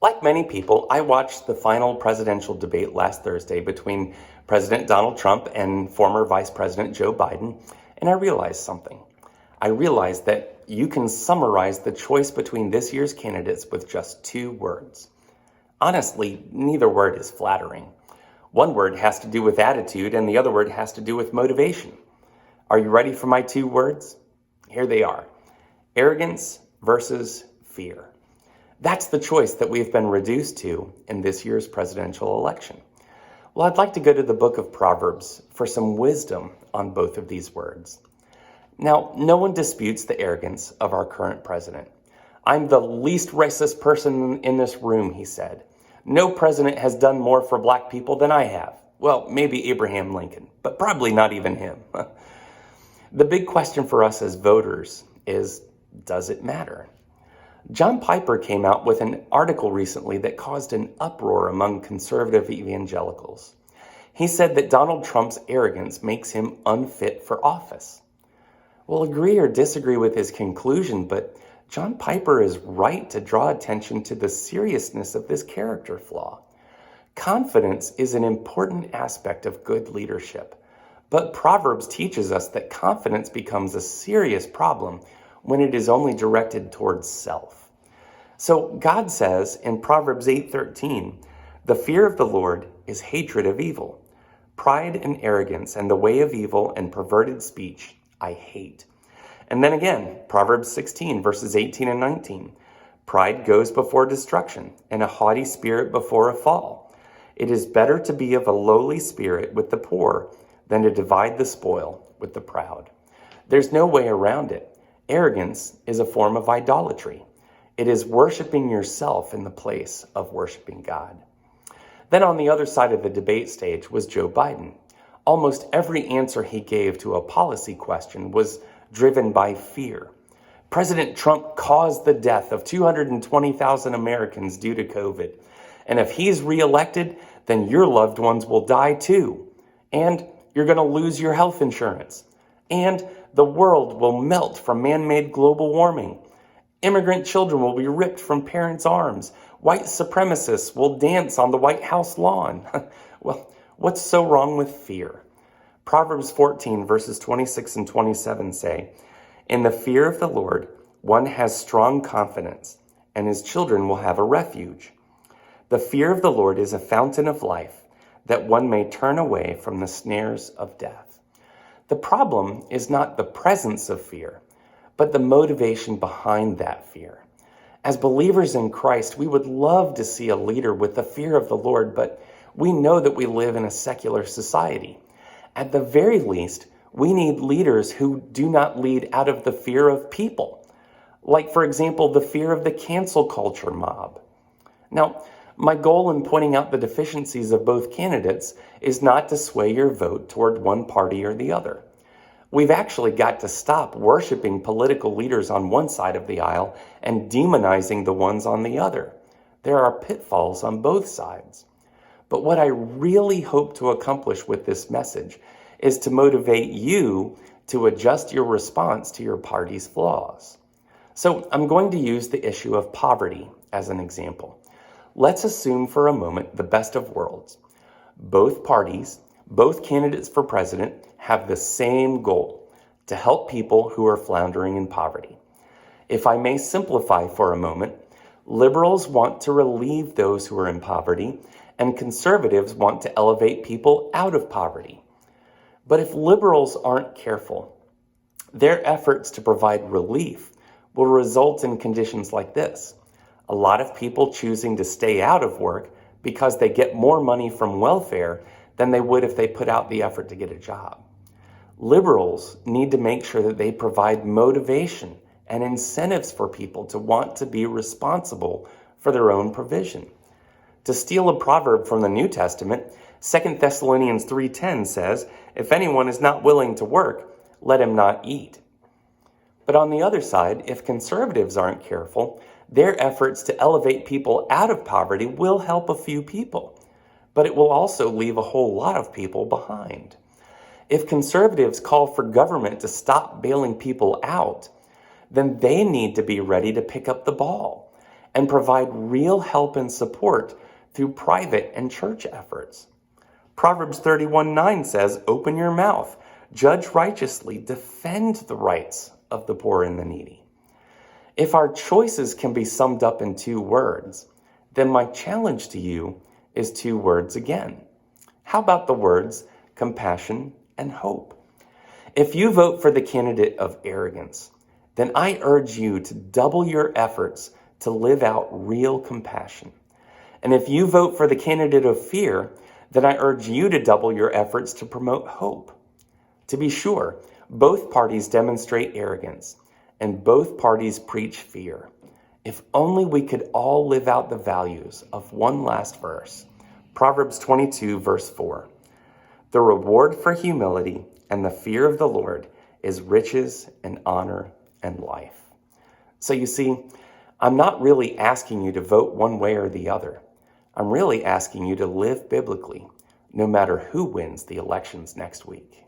Like many people, I watched the final presidential debate last Thursday between President Donald Trump and former Vice President Joe Biden, and I realized something. I realized that you can summarize the choice between this year's candidates with just 2 words. Honestly, neither word is flattering. One word has to do with attitude, and the other word has to do with motivation. Are you ready for my 2 words? Here they are. Arrogance versus fear. That's the choice that we've been reduced to in this year's presidential election. Well, I'd like to go to the book of Proverbs for some wisdom on both of these words. Now, no one disputes the arrogance of our current president. "I'm the least racist person in this room," he said. "No president has done more for black people than I have." Well, maybe Abraham Lincoln, but probably not even him. The big question for us as voters is, does it matter? John Piper came out with an article recently that caused an uproar among conservative evangelicals. He said that Donald Trump's arrogance makes him unfit for office. We'll agree or disagree with his conclusion, but John Piper is right to draw attention to the seriousness of this character flaw. Confidence is an important aspect of good leadership, but Proverbs teaches us that confidence becomes a serious problem when it is only directed towards self. So God says in Proverbs 8:13, "The fear of the Lord is hatred of evil. Pride and arrogance and the way of evil and perverted speech I hate." And then again, Proverbs 16, verses 18 and 19. "Pride goes before destruction, and a haughty spirit before a fall. It is better to be of a lowly spirit with the poor than to divide the spoil with the proud." There's no way around it. Arrogance is a form of idolatry. It is worshiping yourself in the place of worshiping God. Then on the other side of the debate stage was Joe Biden. Almost every answer he gave to a policy question was driven by fear. President Trump caused the death of 220,000 Americans due to COVID. And if he's reelected, then your loved ones will die too. And you're going to lose your health insurance. And the world will melt from man-made global warming. Immigrant children will be ripped from parents' arms. White supremacists will dance on the White House lawn. Well, what's so wrong with fear? Proverbs 14, verses 26 and 27 say, "In the fear of the Lord, one has strong confidence, and his children will have a refuge. The fear of the Lord is a fountain of life, that one may turn away from the snares of death." The problem is not the presence of fear, but the motivation behind that fear. As believers in Christ, we would love to see a leader with the fear of the Lord, but we know that we live in a secular society. At the very least, we need leaders who do not lead out of the fear of people. Like, for example, the fear of the cancel culture mob. Now, my goal in pointing out the deficiencies of both candidates is not to sway your vote toward one party or the other. We've actually got to stop worshiping political leaders on one side of the aisle and demonizing the ones on the other. There are pitfalls on both sides. But what I really hope to accomplish with this message is to motivate you to adjust your response to your party's flaws. So I'm going to use the issue of poverty as an example. Let's assume for a moment the best of worlds. Both parties, both candidates for president have the same goal: to help people who are floundering in poverty. If I may simplify for a moment, liberals want to relieve those who are in poverty, and conservatives want to elevate people out of poverty. But if liberals aren't careful, their efforts to provide relief will result in conditions like this: a lot of people choosing to stay out of work because they get more money from welfare than they would if they put out the effort to get a job. Liberals need to make sure that they provide motivation and incentives for people to want to be responsible for their own provision. To steal a proverb from the New Testament, 2 Thessalonians 3:10 says, "If anyone is not willing to work, let him not eat." But on the other side, if conservatives aren't careful, their efforts to elevate people out of poverty will help a few people, but it will also leave a whole lot of people behind. If conservatives call for government to stop bailing people out, then they need to be ready to pick up the ball. and provide real help and support through private and church efforts. Proverbs 31:9 says, "Open your mouth, judge righteously, defend the rights of the poor and the needy." If our choices can be summed up in 2 words, then my challenge to you is 2 words again. How about the words compassion and hope? If you vote for the candidate of arrogance, then I urge you to double your efforts to live out real compassion. And if you vote for the candidate of fear, then I urge you to double your efforts to promote hope. To be sure, both parties demonstrate arrogance, and both parties preach fear. If only we could all live out the values of one last verse, Proverbs 22, verse 4. The reward for humility and the fear of the Lord is riches and honor and life. So you see, I'm not really asking you to vote one way or the other. I'm really asking you to live biblically, no matter who wins the elections next week.